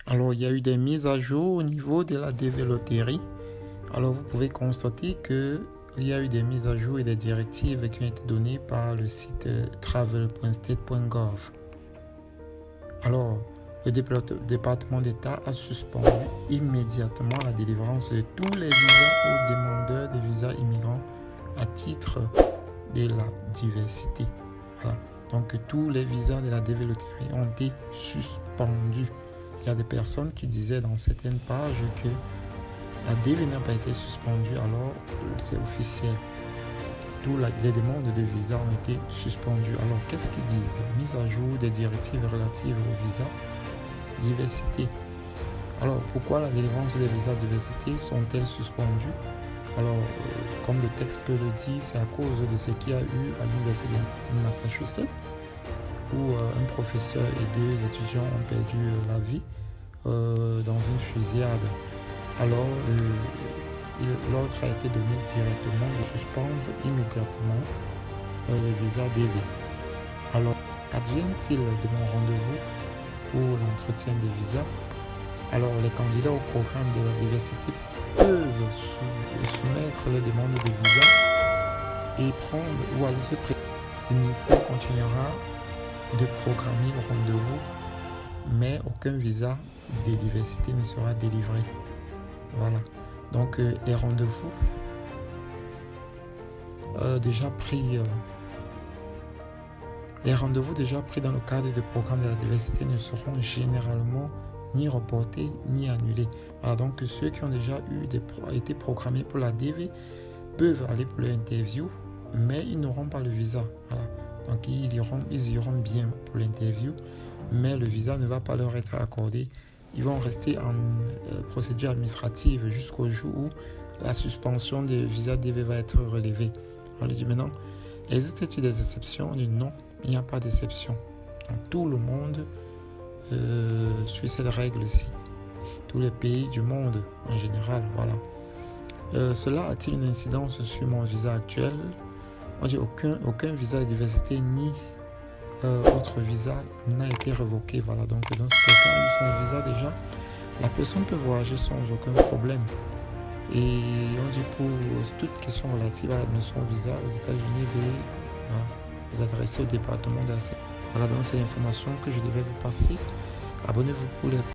Alors, il y a eu des mises à jour au niveau de la DV-Lotterie. Alors, vous pouvez constater qu'il y a eu des mises à jour et des directives qui ont été données par le site travel.state.gov. Alors, le département d'État a suspendu immédiatement la délivrance de tous les visas aux demandeurs de visas immigrants à titre de la diversité. Voilà. Donc, tous les visas de la DV-Lotterie ont été suspendus. Il y a des personnes qui disaient dans certaines pages que la DV n'a pas été suspendue, alors c'est officiel. Toutes les demandes de visa ont été suspendues. Alors qu'est-ce qu'ils disent? Mise à jour des directives relatives au visa diversité. Alors pourquoi la délivrance des visas diversité sont-elles suspendues? Alors comme le texte peut le dire, c'est à cause de ce qu'il y a eu à l'université de Massachusetts où un professeur et deux étudiants ont perdu la vie dans une fusillade. Alors, l'ordre a été donné directement de suspendre immédiatement le visa DV. Alors, qu'advient-il de mon rendez-vous pour l'entretien des visas? Alors, les candidats au programme de la diversité peuvent soumettre les demandes de visa et prendre ou aller se présenter. Le ministère continuera de programmer le rendez-vous, mais aucun visa de diversité ne sera délivré. Voilà. Donc, les rendez-vous déjà pris dans le cadre du programme de la diversité ne seront généralement ni reportés ni annulés. Voilà. Donc, ceux qui ont déjà été programmés pour la DV peuvent aller pour l'interview, mais ils n'auront pas le visa. Voilà. Donc, ils iront bien pour l'interview, mais le visa ne va pas leur être accordé. Ils vont rester en procédure administrative jusqu'au jour où la suspension du visa DV va être relevée. On lui dit maintenant, existe-t-il des exceptions? On dit non, il n'y a pas d'exception. Donc, tout le monde suit cette règle-ci. Tous les pays du monde en général, voilà. Cela a-t-il une incidence sur mon visa actuel? On dit aucun visa de diversité ni autre visa n'a été révoqué. Voilà, donc dans ce cas, quand ils ont son visa déjà, la personne peut voyager sans aucun problème. Et on dit pour toute question relative à l'admission au visa aux États-Unis, veuillez vous adresser au département de la sécurité. Voilà, donc c'est l'information que je devais vous passer. Abonnez-vous pour les